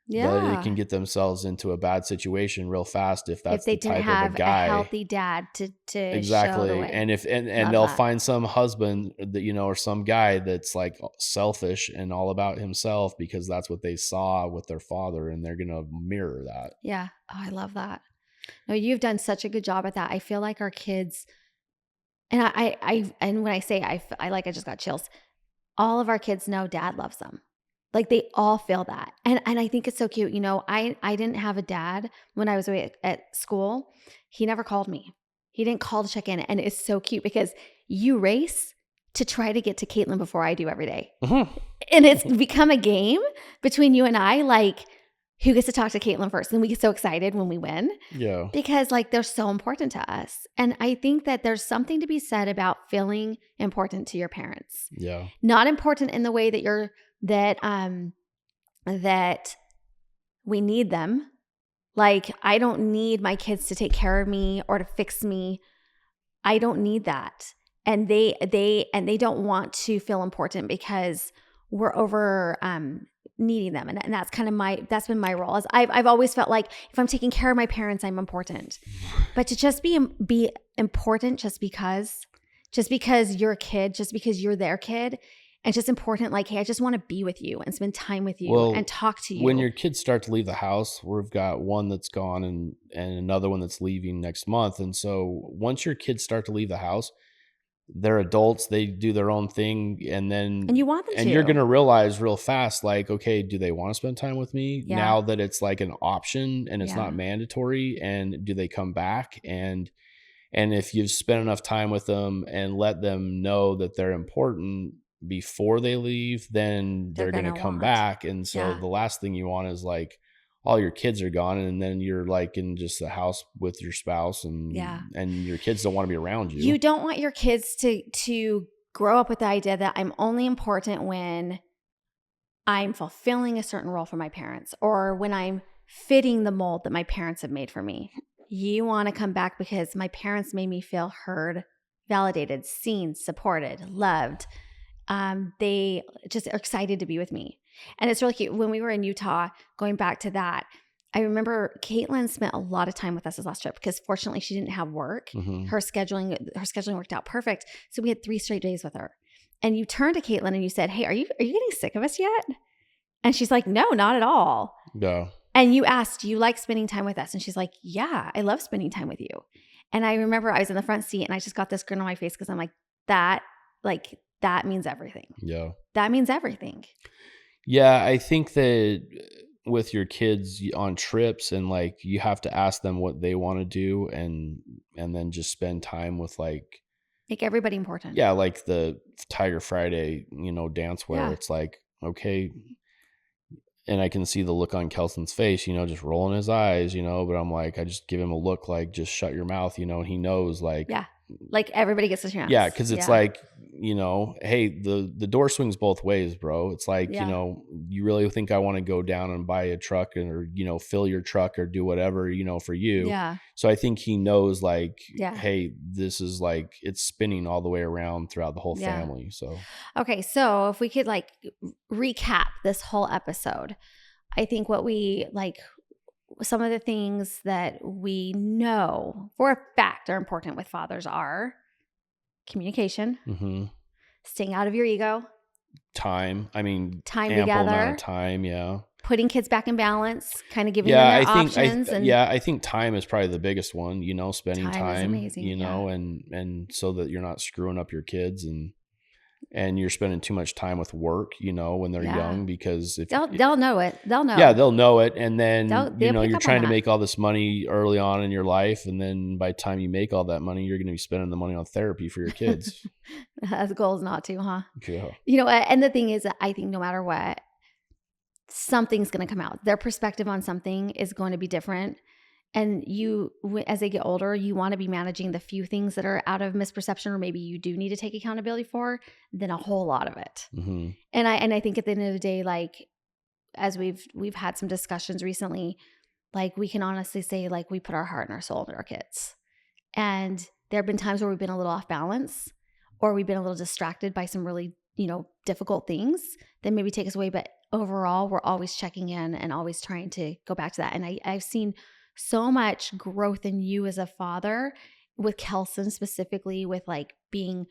Yeah. they can get themselves into a bad situation real fast if that's they the type didn't have of a guy. a healthy dad to Exactly. show the way. And if Love they'll that. find some husband that or some guy that's like selfish and all about himself because that's what they saw with their father, and they're gonna mirror that. Yeah. Oh, I love that. No, you've done such a good job at that. I feel like our kids, and and when I say I just got chills. All of our kids know dad loves them. Like they all feel that. And I think it's so cute. I didn't have a dad when I was away at school. He never called me. He didn't call to check in. And it's so cute because you race to try to get to Caitlin before I do every day. Mhm. And it's become a game between you and I, like, who gets to talk to Caitlin first. And we get so excited when we win Yeah. because, like, they're so important to us. And I think that there's something to be said about feeling important to your parents. Yeah. Not important in the way that that we need them. Like, I don't need my kids to take care of me or to fix me. I don't need that. And they don't want to feel important because we're over needing them. And that's kind of that's been my role. As I've always felt like if I'm taking care of my parents, I'm important. But to just be important just because you're a kid, just because you're their kid, and just important, like, hey, I just want to be with you and spend time with you and Well, talk to when you. your kids start to leave the house, we've got one that's gone and another one that's leaving next month. And so once your kids start to leave the house, they're adults, they do their own thing, And you want them and you're to. gonna realize real fast, like, okay, do they want to spend time with me Yeah. now that it's like an option and it's Yeah. not mandatory? And do they come back? And if you've spent enough time with them and let them know that they're important before they leave, then They're they're going to gonna come want. back. And so Yeah. the last thing you want is like all your kids are gone and then you're like in just the house with your spouse Yeah. and your kids don't want to be around You you. don't want your kids to grow up with the idea that I'm only important when I'm fulfilling a certain role for my parents or when I'm fitting the mold that my parents have made for me. You want to come back because my parents made me feel heard, validated, seen, supported, loved. They just are excited to be with me. And it's really cute. When we were in Utah, going back to that, I remember Caitlin spent a lot of time with us this last trip because fortunately she didn't have work. Hmm. Her scheduling worked out perfect. So we had 3 straight days with her. And you turned to Caitlin and you said, "Hey, are you getting sick of us yet?" And she's like, "No, not at all." Yeah. And you asked, "Do you like spending time with us?" And she's like, "Yeah, I love spending time with you." And I remember I was in the front seat and I just got this grin on my face because I'm that means everything. Yeah. That means everything. Yeah. I think that with your kids on trips and like you have to ask them what they want to do and then just spend time with like Make everybody important. yeah, like the Tiger Friday, dance where Yeah. it's like, okay, and I can see the look on Kelson's face, just rolling his eyes, but I'm like, I just give him a look like, just shut your mouth, and he knows like, Yeah. Like everybody gets a chance. yeah, because it's Yeah. like, hey, the door swings both ways, bro. It's like, Yeah. you really think I want to go down and buy a truck or, fill your truck or do whatever, for you. Yeah. So I think he knows like, Yeah. hey, this is like, it's spinning all the way around throughout the whole Yeah. family. So, Okay. So if we could like recap this whole episode, I think what we like, some of the things that we know for a fact are important with fathers are communication, mhm. staying out of your ego, Time. I mean, time ample amount of together, time. Yeah. putting kids back in balance, kind of giving them Yeah. their I think, options. And I think time is probably the biggest one, spending time is time, amazing. Yeah. and so that you're not screwing up your kids and you're spending too much time with work, when they're Yeah. young, because if They'll know it. They'll know. yeah, they'll know it. And then, They'll pick you're up on trying to that. make all this money early on in your life. And then by the time you make all that money, you're going to be spending the money on therapy for your kids. The goal is not to, huh? Yeah. And the thing is, I think no matter what, something's going to come out. Their perspective on something is going to be different. And as they get older, you want to be managing the few things that are out of misperception, or maybe you do need to take accountability for, than a whole lot of it. Mm-hmm. And I think at the end of the day, like, as we've had some discussions recently, like, we can honestly say, like, we put our heart and our soul into our kids. And there have been times where we've been a little off balance, or we've been a little distracted by some really, difficult things that maybe take us away. But overall, we're always checking in and always trying to go back to that. And I've seen so much growth in you as a father, with Kelson specifically, with like being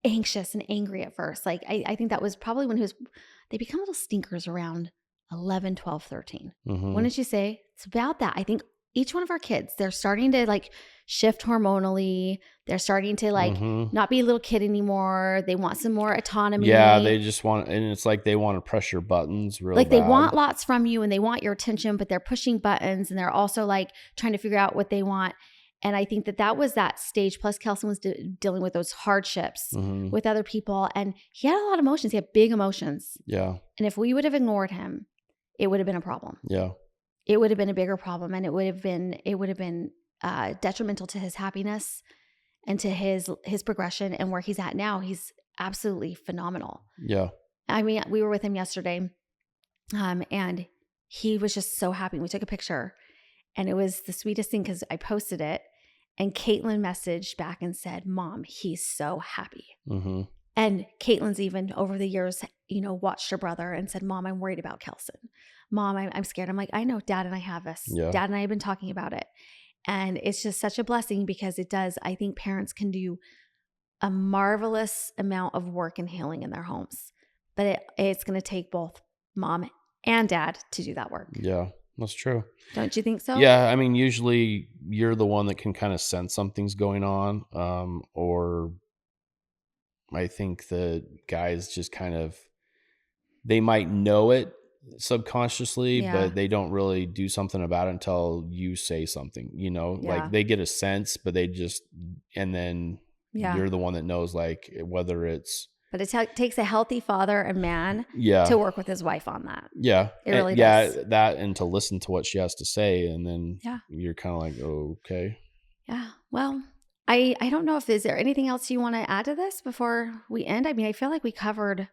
anxious and angry at first. Like, I think that was probably when they become little stinkers around 11, 12, 13. Mm-hmm. Wouldn't you say? It's about that. I think each one of our kids, they're starting to like shift hormonally. They're starting to like not be a little kid anymore. They want some more autonomy. Yeah, they just want, and it's like they want to press your buttons real like bad. They want lots from you and they want your attention, but they're pushing buttons and they're also like trying to figure out what they want. And I think that was that stage. Plus, Kelson was dealing with those hardships with other people. And he had a lot of emotions. He had big emotions. Yeah. And if we would have ignored him, it would have been a problem. Yeah. It would have been a bigger problem. And it would have been detrimental to his happiness and to his progression. And where he's at now, he's absolutely phenomenal. Yeah. I mean, we were with him yesterday, and he was just so happy. We took a picture, and it was the sweetest thing because I posted it, and Caitlin messaged back and said, "Mom, he's so happy." Mm-hmm. And Caitlin's even over the years, watched her brother and said, "Mom, I'm worried about Kelson. Mom, I'm scared." I'm like, "I know, Dad and I have this. Yeah. Dad and I have been talking about it." And it's just such a blessing because I think parents can do a marvelous amount of work and healing in their homes. But it's going to take both mom and dad to do that work. Yeah, that's true. Don't you think so? Yeah, I mean, usually you're the one that can kind of sense something's going on, or I think the guys just kind of, they might know it subconsciously, but they don't really do something about it until you say something, like they get a sense, but they just, and then you're the one that knows, like, whether it's. But it takes a healthy father and man to work with his wife on that. Yeah. It really does. Yeah, that, and to listen to what she has to say, and then you're kind of like, oh, okay. Yeah. Well, I don't know if is there anything else you want to add to this before we end? I mean, I feel like we covered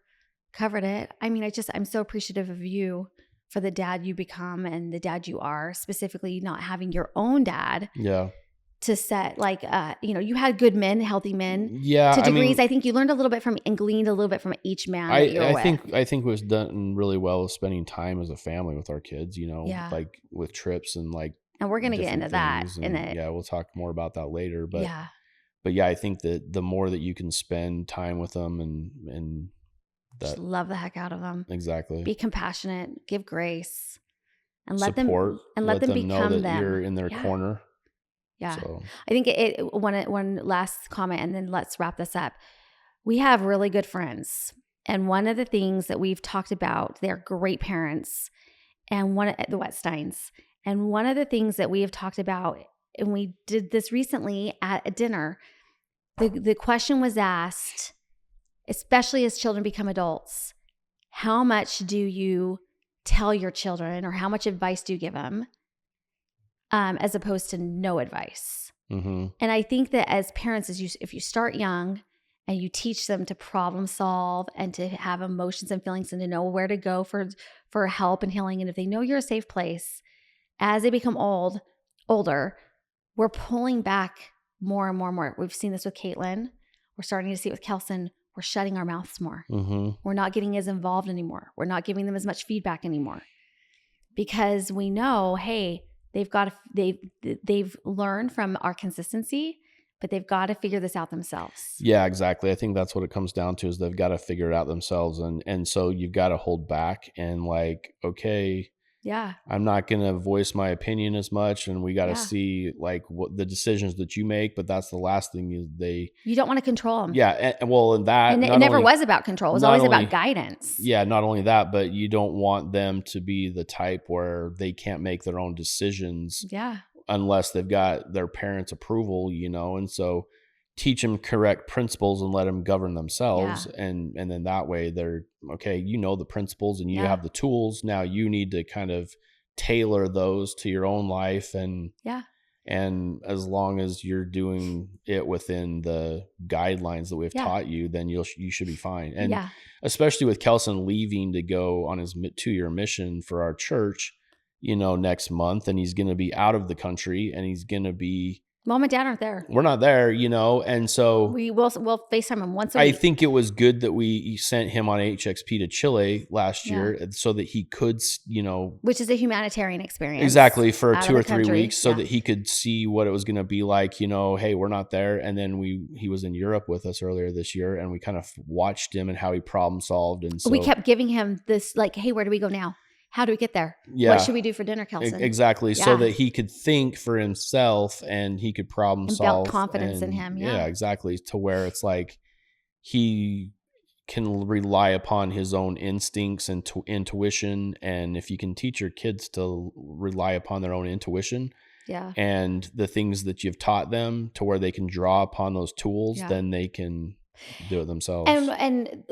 it. I mean, I'm so appreciative of you for the dad you become and the dad you are, specifically not having your own dad. Yeah. To set you had good men, healthy men. Yeah. To degrees. I think you learned a little bit from and gleaned a little bit from each man that you were with. I think it was done really well with spending time as a family with our kids, like with trips and like. And we're going to get into that. We'll talk more about that later. But yeah, I think that the more that you can spend time with them and that, just love the heck out of them. Exactly. Be compassionate, give grace, and let them become know that them. You're in their corner. Yeah. So. I think one last comment, and then let's wrap this up. We have really good friends. And one of the things that we've talked about, they're great parents, and the Wetsteins. And one of the things that we have talked about, and we did this recently at a dinner, the question was asked, especially as children become adults, how much do you tell your children, or how much advice do you give them? As opposed to no advice. Mm-hmm. And I think that as parents, if you start young and you teach them to problem solve and to have emotions and feelings and to know where to go for help and healing, and if they know you're a safe place, as they become older, we're pulling back more and more and more. We've seen this with Caitlin. We're starting to see it with Kelson. We're shutting our mouths more. Mm-hmm. We're not getting as involved anymore. We're not giving them as much feedback anymore because we know, hey, they've learned from our consistency, but they've got to figure this out themselves. Yeah, exactly. I think that's what it comes down to, is they've got to figure it out themselves. And so you've got to hold back and like, okay, I'm not going to voice my opinion as much. And we got to see like what the decisions that you make, but that's the last thing you don't want to control them. Yeah. And that, and it never was about control. It was always about guidance. Yeah. Not only that, but you don't want them to be the type where they can't make their own decisions. Yeah. Unless they've got their parents' approval, and so teach them correct principles and let them govern themselves. And then that way they're okay, the principles and you have the tools. Now you need to kind of tailor those to your own life. And as long as you're doing it within the guidelines that we've taught you, then you should be fine. And especially with Kelson leaving to go on his 2-year mission for our church, next month, and he's going to be out of the country, and he's going to be. Mom and dad aren't there. We're not there, and so we'll FaceTime him once a week. I think it was good that we sent him on HXP to Chile last year, so that he could, which is a humanitarian experience, exactly, for 2 or 3 weeks, so that he could see what it was going to be like. Hey, we're not there, and then he was in Europe with us earlier this year, and we kind of watched him and how he problem solved, and so we kept giving him this, like, hey, where do we go now? How do we get there? Yeah. What should we do for dinner, Kelson? Exactly. Yeah. So that he could think for himself and he could problem solve. Build confidence in him. Yeah, exactly. To where it's like he can rely upon his own instincts and intuition. And if you can teach your kids to rely upon their own intuition, Yeah. and the things that you've taught them to where they can draw upon those tools, Yeah. then they can do it themselves. And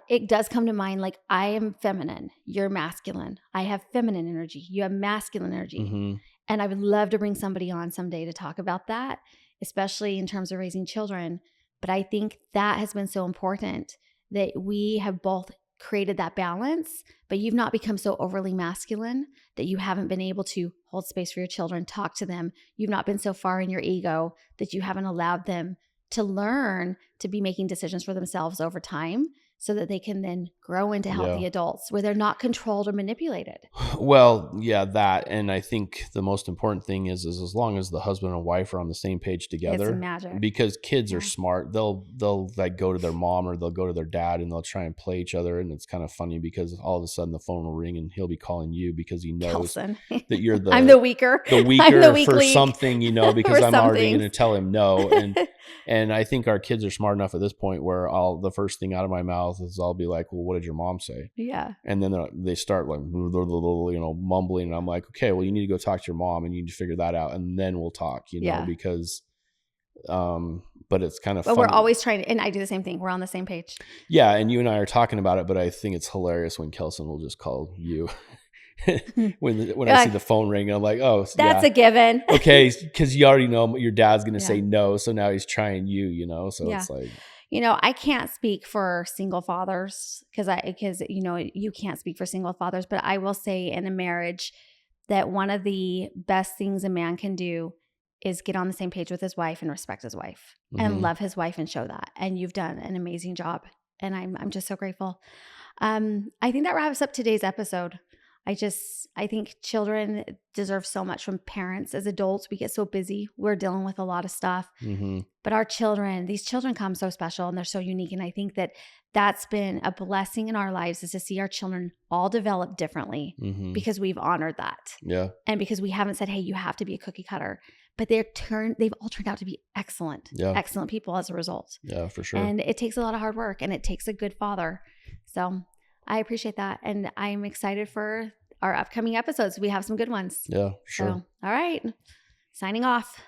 it does come to mind, like, I am feminine, you're masculine. I have feminine energy, you have masculine energy. Mm-hmm. And I would love to bring somebody on someday to talk about that, especially in terms of raising children. But I think that has been so important that we have both created that balance, but you've not become so overly masculine that you haven't been able to hold space for your children, talk to them. You've not been so far in your ego that you haven't allowed them to learn to be making decisions for themselves over time so that they can then grow into healthy Yeah. adults where they're not controlled or manipulated. Well, yeah, that. And I think the most important thing is as long as the husband and wife are on the same page It's together, magic. because kids are Yeah. smart. They'll like go to their mom or they'll go to their dad and they'll try and play each other. And it's kind of funny because all of a sudden the phone will ring and he'll be calling you because he knows Kelson. that you're I'm the weaker. the I'm weaker the weak for link. something, because For I'm some already going things. to tell him no. And I think our kids are smart enough at this point where the first thing out of my mouth is I'll be like, well, what did your mom say? Yeah. And then they start like, mumbling. And I'm like, okay, well, you need to go talk to your mom and you need to figure that out. And then we'll talk, Yeah. because, but it's kind of But funny. we're always trying to, and I do the same thing. We're on the same page. Yeah. And you and I are talking about it, but I think it's hilarious when Kelson will just call you. when I see the phone ring, I'm like, oh, That's yeah. a given. Okay, because you already know your dad's going to Yeah. say no, so now he's trying you, so Yeah. it's like, I can't speak for single fathers because you can't speak for single fathers, but I will say in a marriage that one of the best things a man can do is get on the same page with his wife and respect his wife and love his wife and show that. And you've done an amazing job. And I'm just so grateful. I think that wraps up today's episode. I think children deserve so much from parents. As adults, we get so busy. We're dealing with a lot of stuff. But these children come so special and they're so unique. And I think that that's been a blessing in our lives, is to see our children all develop differently because we've honored that. Yeah. And because we haven't said, hey, you have to be a cookie cutter. But they've all turned out to be excellent people as a result. Yeah, for sure. And it takes a lot of hard work and it takes a good father. So I appreciate that. And I'm excited for our upcoming episodes. We have some good ones. Yeah, for sure. So, all right. Signing off.